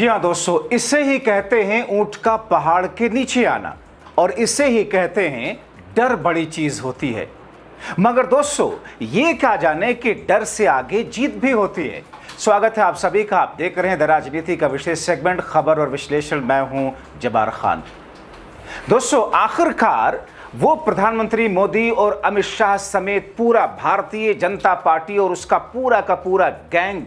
जी हाँ दोस्तों, इसे ही कहते हैं ऊंट का पहाड़ के नीचे आना, और इसे ही कहते हैं डर बड़ी चीज होती है। मगर दोस्तों, ये क्या जाने कि डर से आगे जीत भी होती है। स्वागत है आप सभी का। आप देख रहे हैं द राजनीति का विशेष सेगमेंट खबर और विश्लेषण। मैं हूं जबार खान। दोस्तों, आखिरकार वो प्रधानमंत्री मोदी और अमित शाह समेत पूरा भारतीय जनता पार्टी और उसका पूरा का पूरा गैंग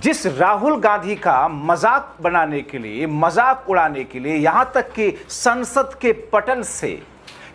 जिस राहुल गांधी का मजाक बनाने के लिए, मजाक उड़ाने के लिए, यहां तक कि संसद के पटल से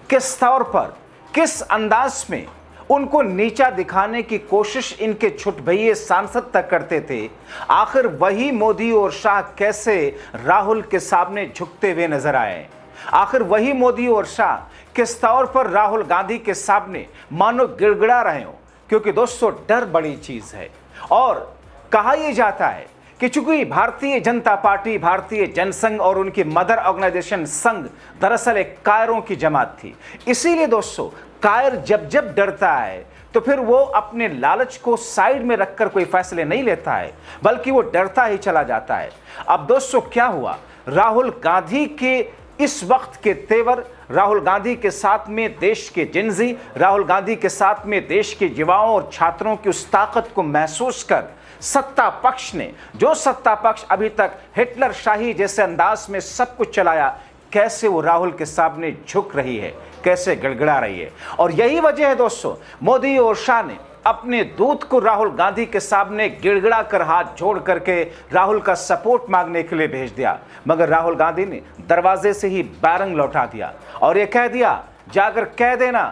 किस तौर पर, किस अंदाज में उनको नीचा दिखाने की कोशिश इनके छुटभइये सांसद तक करते थे, आखिर वही मोदी और शाह कैसे राहुल के सामने झुकते हुए नजर आए। आखिर वही मोदी और शाह किस तौर पर राहुल गांधी के सामने मानो गिड़गिड़ा रहे हो। क्योंकि दोस्तों, डर बड़ी चीज है। और कहा यह जाता है कि चूंकि भारतीय जनता पार्टी, भारतीय जनसंघ और उनकी मदर ऑर्गेनाइजेशन संघ दरअसल एक कायरों की जमात थी, इसीलिए दोस्तों कायर जब जब डरता है तो फिर वो अपने लालच को साइड में रखकर कोई फैसले नहीं लेता है, बल्कि वो डरता ही चला जाता है। अब दोस्तों क्या हुआ, राहुल गांधी के इस वक्त के तेवर, राहुल गांधी के साथ में देश के जिंजी, राहुल गांधी के साथ में देश के युवाओं और छात्रों की उस ताकत को महसूस कर सत्ता पक्ष ने, जो सत्ता पक्ष अभी तक हिटलर शाही जैसे अंदाज में सब कुछ चलाया, कैसे वो राहुल के सामने झुक रही है, कैसे गड़गड़ा रही है। और यही वजह है दोस्तों, मोदी और शाह ने अपने दूत को राहुल गांधी के सामने गिड़गिड़ा कर, हाथ जोड़ करके राहुल का सपोर्ट मांगने के लिए भेज दिया। मगर राहुल गांधी ने दरवाजे से ही बैरंग लौटा दिया और यह कह दिया, जाकर कह देना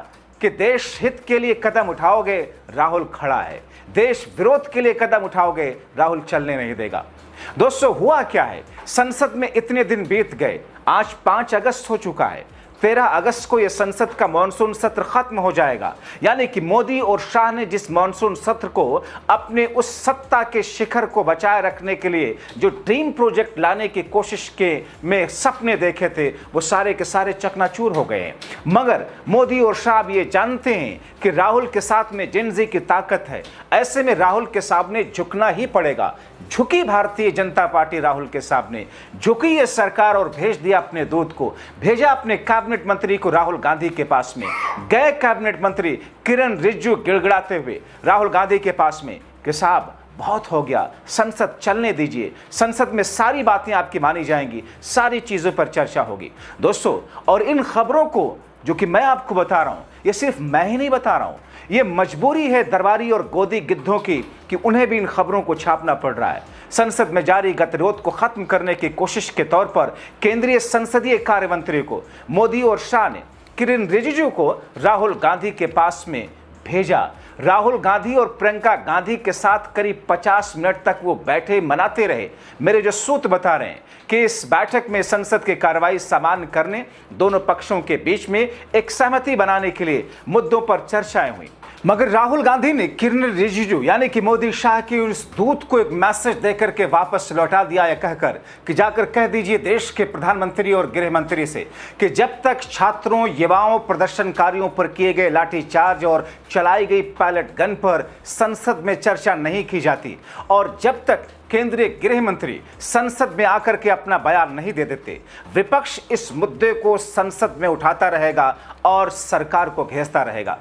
कि देश हित के लिए कदम उठाओगे, राहुल खड़ा है। देश विरोध के लिए कदम उठाओगे, राहुल चलने नहीं देगा। दोस्तों, हुआ क्या है, संसद में इतने दिन बीत गए, आज 5 अगस्त हो चुका है। 13 अगस्त को यह संसद का मॉनसून सत्र खत्म हो जाएगा। यानी कि मोदी और शाह ने जिस मॉनसून सत्र को अपने उस सत्ता के शिखर को बचाए रखने के लिए जो ड्रीम प्रोजेक्ट लाने की कोशिश के में सपने देखे थे, वो सारे के सारे चकनाचूर हो गए हैं। मगर मोदी और शाह भी ये जानते हैं कि राहुल के साथ में जिंजी की ताकत है। ऐसे में राहुल के सामने झुकना ही पड़ेगा। झुकी भारतीय जनता पार्टी राहुल के सामने, झुकी ये सरकार और भेज दिया अपने दूत को, भेजा अपने कैबिनेट मंत्री को राहुल गांधी के पास में। गए कैबिनेट मंत्री किरण रिजिजू गिड़गिड़ाते हुए राहुल गांधी के पास में कि साहब बहुत हो गया, संसद चलने दीजिए, संसद में सारी बातें आपकी मानी जाएंगी, सारी चीजों पर चर्चा होगी। दोस्तों, और इन खबरों को जो कि मैं आपको बता रहा हूं, ये सिर्फ मैं ही नहीं बता रहा हूं, ये मजबूरी है दरबारी और गोदी गिद्धों की कि उन्हें भी इन खबरों को छापना पड़ रहा है। संसद में जारी गतिरोध को खत्म करने की कोशिश के तौर पर केंद्रीय संसदीय कार्य मंत्री को मोदी और शाह ने किरण रिजिजू को राहुल गांधी के पास में भेजा। राहुल गांधी और प्रियंका गांधी के साथ करीब 50 मिनट तक वो बैठे, मनाते रहे। मेरे जो सूत्र बता रहे हैं कि इस बैठक में संसद की कार्रवाई सामान्य करने, दोनों पक्षों के बीच में एक सहमति बनाने के लिए मुद्दों पर चर्चाएं हुई। मगर राहुल गांधी ने किरण रिजिजू यानी कि मोदी शाह की उस दूत को एक मैसेज देकर के वापस लौटा दिया, यह कहकर कि जाकर कह दीजिए देश के प्रधानमंत्री और गृह मंत्री से कि जब तक छात्रों, युवाओं, प्रदर्शनकारियों पर किए गए लाठीचार्ज और चलाई गई पैलेट गन पर संसद में चर्चा नहीं की जाती, और जब तक केंद्रीय गृह मंत्री संसद में आकर के अपना बयान नहीं दे देते, विपक्ष इस मुद्दे को संसद में उठाता रहेगा और सरकार को घेरता रहेगा।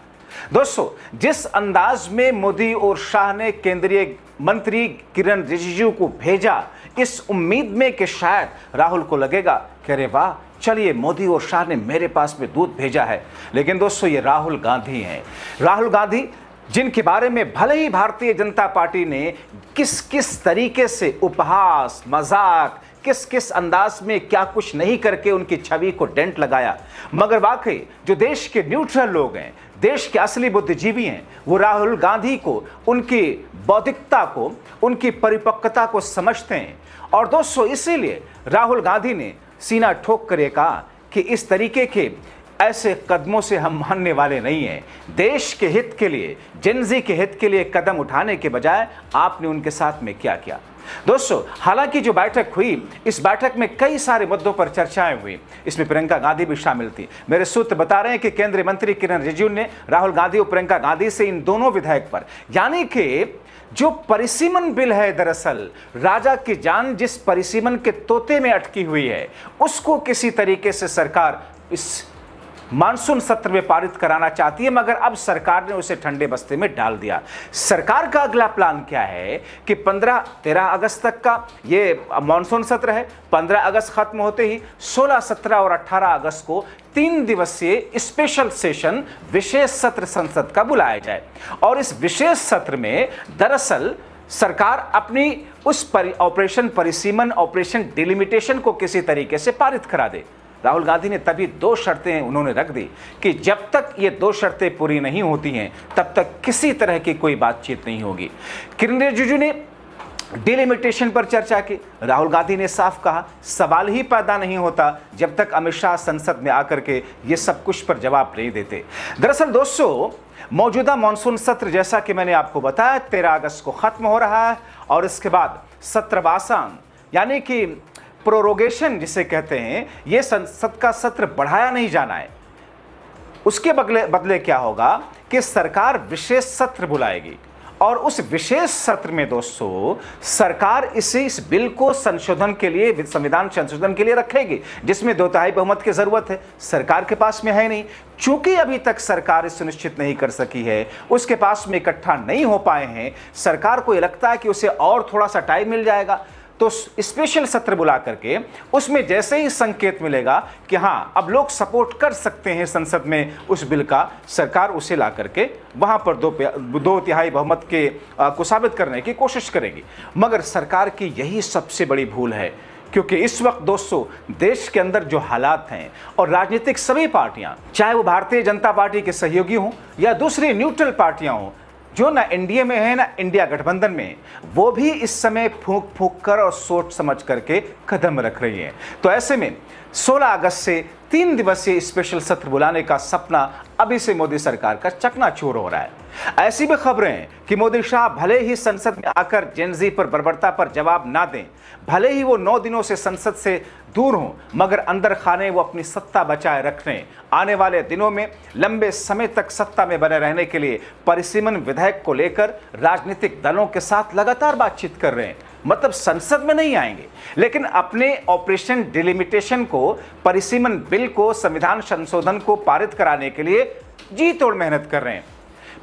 दोस्तों, जिस अंदाज में मोदी और शाह ने केंद्रीय मंत्री किरण रिजिजू को भेजा, इस उम्मीद में कि शायद राहुल को लगेगा कि अरे वाह, चलिए मोदी और शाह ने मेरे पास में दूत भेजा है। लेकिन दोस्तों, ये राहुल गांधी हैं। राहुल गांधी जिनके बारे में भले ही भारतीय जनता पार्टी ने किस किस तरीके से उपहास, मजाक, किस किस अंदाज में क्या कुछ नहीं करके उनकी छवि को डेंट लगाया, मगर वाकई जो देश के न्यूट्रल लोग हैं, देश के असली बुद्धिजीवी हैं, वो राहुल गांधी को, उनकी बौद्धिकता को, उनकी परिपक्वता को समझते हैं। और दोस्तों, इसीलिए राहुल गांधी ने सीना ठोक कर कहा कि इस तरीके के ऐसे कदमों से हम मानने वाले नहीं हैं। देश के हित के लिए, जेनजी के हित के लिए कदम उठाने के बजाय आपने उनके साथ में क्या किया? दोस्तों, हालांकि जो बैठक हुई, इस बैठक में कई सारे मुद्दों पर चर्चाएं हुई। इसमें प्रियंका गांधी भी शामिल थी। मेरे सूत्र बता रहे हैं कि केंद्रीय मंत्री किरण रिजिजू ने राहुल गांधी और प्रियंका गांधी से इन दोनों विधेयक पर, यानी कि जो परिसीमन बिल है, दरअसल राजा की जान जिस परिसीमन के तोते में अटकी हुई है, उसको किसी तरीके से सरकार इस मानसून सत्र में पारित कराना चाहती है, मगर अब सरकार ने उसे ठंडे बस्ते में डाल दिया। सरकार का अगला प्लान क्या है कि 15-13 अगस्त तक का ये मानसून सत्र है। 15 अगस्त खत्म होते ही 16, 17 और 18 अगस्त को 3 दिवसीय स्पेशल सेशन, विशेष सत्र संसद का बुलाया जाए। और इस विशेष सत्र में दरअसल सरकार अपनी उस ऑपरेशन परिसीमन, ऑपरेशन डिलिमिटेशन को किसी तरीके से पारित करा दे। राहुल गांधी ने तभी 2 शर्तें उन्होंने रख दी कि जब तक ये 2 शर्तें पूरी नहीं होती हैं तब तक किसी तरह की कोई बातचीत नहीं होगी। किरण रिजिजू ने डिलिमिटेशन पर चर्चा की। राहुल गांधी ने साफ कहा, सवाल ही पैदा नहीं होता जब तक अमित शाह संसद में आकर के ये सब कुछ पर जवाब नहीं देते। दरअसल दोस्तों, मौजूदा मानसून सत्र, जैसा कि मैंने आपको बताया, 13 अगस्त को खत्म हो रहा है और इसके बाद सत्रवासान, यानी कि प्रोरोगेशन जिसे कहते हैं, ये संसद का सत्र बढ़ाया नहीं जाना है। उसके बदले क्या होगा कि सरकार विशेष सत्र बुलाएगी और उस विशेष सत्र में दोस्तों सरकार इस बिल को संशोधन के लिए, संविधान संशोधन के लिए रखेगी, जिसमें 2/3 बहुमत की जरूरत है। सरकार के पास में है नहीं, चूंकि अभी तक सरकार सुनिश्चित नहीं कर सकी है, उसके पास में इकट्ठा नहीं हो पाए हैं। सरकार को यह लगता है कि उसे और थोड़ा सा टाइम मिल जाएगा, तो स्पेशल सत्र बुला करके उसमें जैसे ही संकेत मिलेगा कि हाँ अब लोग सपोर्ट कर सकते हैं संसद में उस बिल का, सरकार उसे ला करके वहां पर 2/3 बहुमत के को साबित करने की कोशिश करेगी। मगर सरकार की यही सबसे बड़ी भूल है, क्योंकि इस वक्त दोस्तों देश के अंदर जो हालात हैं और राजनीतिक सभी पार्टियां, चाहे वो भारतीय जनता पार्टी के सहयोगी हों या दूसरी न्यूट्रल पार्टियां हों, जो ना एनडीए में है ना इंडिया गठबंधन में, वो भी इस समय फूंक फूंक कर और सोच समझ करके कदम रख रही है। तो ऐसे में 16 अगस्त से 3 दिवसीय स्पेशल सत्र बुलाने का सपना अभी से मोदी सरकार का चकनाचूर हो रहा है। ऐसी भी खबरें हैं कि मोदी शाह भले ही संसद में आकर जेनजी पर बर्बरता पर जवाब ना दें, भले ही वो 9 दिनों से संसद से दूर हों, मगर अंदर खाने वो अपनी सत्ता बचाए रखने, आने वाले दिनों में लंबे समय तक सत्ता में बने रहने के लिए परिसीमन विधेयक को लेकर राजनीतिक दलों के साथ लगातार बातचीत कर रहे हैं। मतलब संसद में नहीं आएंगे, लेकिन अपने ऑपरेशन डिलिमिटेशन को, परिसीमन बिल को, संविधान संशोधन को पारित कराने के लिए जी तोड़ मेहनत कर रहे हैं।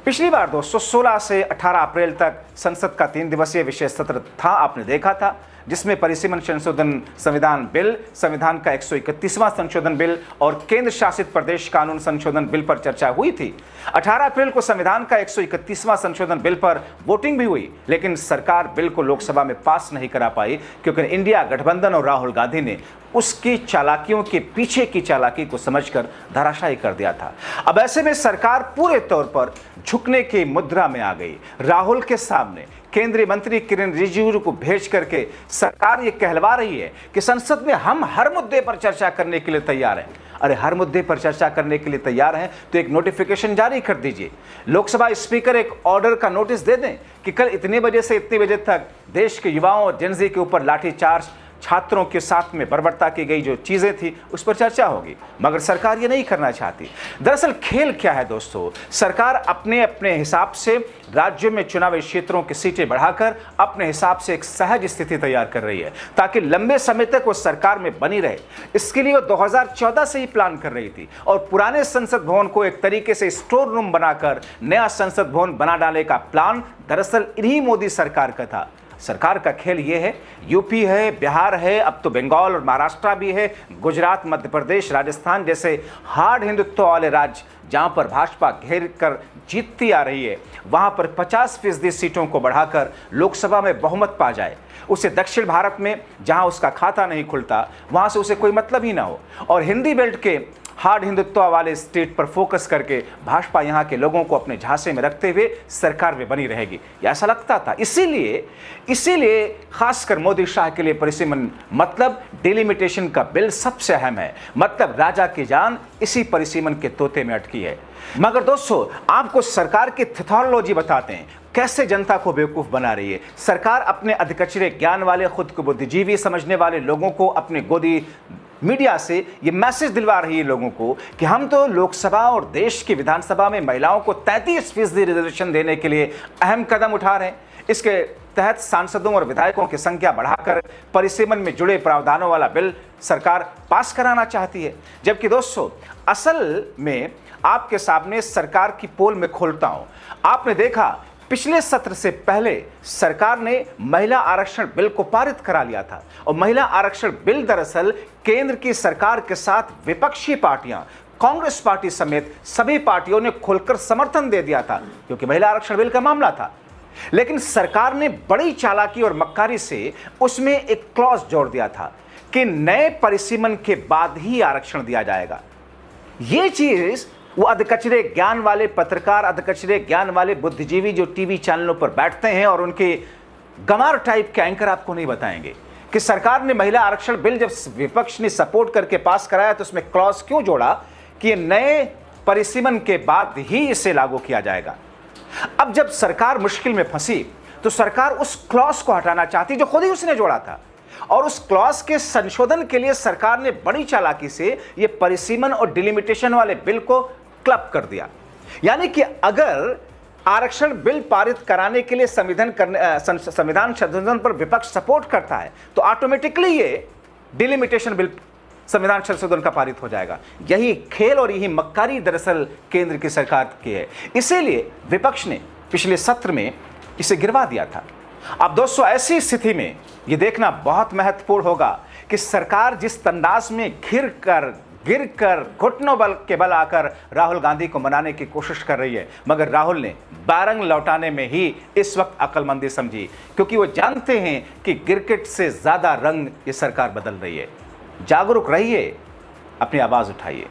पिछली बार दोस्तों 16 से 18 अप्रैल तक संसद का 3 दिवसीय विशेष सत्र था, आपने देखा था, जिसमें परिसीमन संशोधन संविधान बिल, संविधान का 131वां संशोधन बिल और केंद्र शासित प्रदेश कानून संशोधन बिल पर चर्चा हुई थी। 18 अप्रैल को संविधान का 131वां संशोधन बिल पर वोटिंग भी हुई, लेकिन सरकार बिल को लोकसभा में पास नहीं करा पाई, क्योंकि इंडिया गठबंधन और राहुल गांधी ने उसकी चालाकियों के पीछे की चालाकी को समझकर धराशायी कर दिया था। अब ऐसे में सरकार पूरे तौर पर झुकने की मुद्रा में आ गई। राहुल के सामने केंद्रीय मंत्री किरण रिजिजू को भेज करके सरकार ये कहलवा रही है कि संसद में हम हर मुद्दे पर चर्चा करने के लिए तैयार हैं। अरे हर मुद्दे पर चर्चा करने के लिए तैयार हैं तो एक नोटिफिकेशन जारी कर दीजिए। लोकसभा स्पीकर एक ऑर्डर का नोटिस दे दें कि कल इतने बजे से इतने बजे तक देश के युवाओं और जेनजी के ऊपर लाठीचार्ज, छात्रों के साथ में बर्बरता की गई जो चीजें थी उस पर चर्चा होगी, मगर सरकार ये नहीं करना चाहती। दरअसल खेल क्या है दोस्तों, सरकार अपने अपने हिसाब से राज्यों में चुनावी क्षेत्रों की सीटें बढ़ाकर अपने हिसाब से एक सहज स्थिति तैयार कर रही है, ताकि लंबे समय तक वो सरकार में बनी रहे। इसके लिए वो 2014 से ही प्लान कर रही थी और पुराने संसद भवन को एक तरीके से स्टोर रूम बनाकर नया संसद भवन बना डालने का प्लान दरअसल इन्हीं मोदी सरकार का था। सरकार का खेल ये है, यूपी है, बिहार है, अब तो बंगाल और महाराष्ट्र भी है, गुजरात, मध्य प्रदेश, राजस्थान जैसे हार्ड हिंदुत्व वाले राज्य जहां पर भाजपा घेर कर जीतती आ रही है, वहां पर 50% सीटों को बढ़ाकर लोकसभा में बहुमत पा जाए। उसे दक्षिण भारत में जहां उसका खाता नहीं खुलता, वहां से उसे कोई मतलब ही ना हो। और हिंदी बेल्ट के हार्ड हिंदुत्व वाले स्टेट पर फोकस करके भाजपा यहां के लोगों को अपने झांसे में रखते हुए सरकार में बनी रहेगी, ऐसा लगता था। इसीलिए खासकर मोदी शाह के लिए परिसीमन मतलब डिलिमिटेशन का बिल सबसे अहम है। मतलब राजा की जान इसी परिसीमन के तोते में अटकी है। मगर दोस्तों, आपको सरकार की थिथोलॉजी बताते हैं, कैसे जनता को बेवकूफ बना रही है। सरकार अपने अधकचरे ज्ञान वाले, खुद को बुद्धिजीवी समझने वाले लोगों को अपने गोदी मीडिया से ये मैसेज दिलवा रही है लोगों को कि हम तो लोकसभा और देश की विधानसभा में महिलाओं को 33% रिजर्वेशन देने के लिए अहम कदम उठा रहे हैं। इसके तहत सांसदों और विधायकों की संख्या बढ़ाकर परिसीमन में जुड़े प्रावधानों वाला बिल सरकार पास कराना चाहती है। जबकि दोस्तों, असल में आपके सामने सरकार की पोल में खोलता हूं, आपने देखा पिछले सत्र से पहले सरकार ने महिला आरक्षण बिल को पारित करा लिया था। और महिला आरक्षण बिल दरअसल केंद्र की सरकार के साथ विपक्षी पार्टियां, कांग्रेस पार्टी समेत सभी पार्टियों ने खुलकर समर्थन दे दिया था, क्योंकि महिला आरक्षण बिल का मामला था। लेकिन सरकार ने बड़ी चालाकी और मक्कारी से उसमें एक क्लॉज जोड़ दिया था कि नए परिसीमन के बाद ही आरक्षण दिया जाएगा। यह चीज वो अधकचरे ज्ञान वाले पत्रकार, अधकचरे ज्ञान वाले बुद्धिजीवी जो टीवी चैनलों पर बैठते हैं और उनके गंवार टाइप के एंकर आपको नहीं बताएंगे कि सरकार ने महिला आरक्षण बिल जब विपक्ष ने सपोर्ट करके पास कराया तो उसमें क्लॉज क्यों जोड़ा कि नए परिसीमन के बाद ही इसे लागू किया जाएगा। अब जब सरकार मुश्किल में फंसी तो सरकार उस क्लॉज को हटाना चाहती जो खुद ही उसने जोड़ा था, और उस क्लॉज के संशोधन के लिए सरकार ने बड़ी चालाकी से यह परिसीमन और डिलिमिटेशन वाले बिल को क्लब कर दिया। यानी कि अगर आरक्षण बिल पारित कराने के लिए संविधान संशोधन पर विपक्ष सपोर्ट करता है तो ऑटोमेटिकली ये डिलिमिटेशन बिल संविधान संशोधन का पारित हो जाएगा। यही खेल और यही मक्कारी दरअसल केंद्र की सरकार की है। इसीलिए विपक्ष ने पिछले सत्र में इसे गिरवा दिया था। अब दोस्तों, ऐसी स्थिति में यह देखना बहुत महत्वपूर्ण होगा कि सरकार जिस अंदाज में गिर कर घुटनों के बल आकर राहुल गांधी को मनाने की कोशिश कर रही है, मगर राहुल ने बारंग लौटाने में ही इस वक्त अक्लमंदी समझी, क्योंकि वो जानते हैं कि गिरगिट से ज्यादा रंग ये सरकार बदल रही है। जागरूक रहिए, अपनी आवाज उठाइए।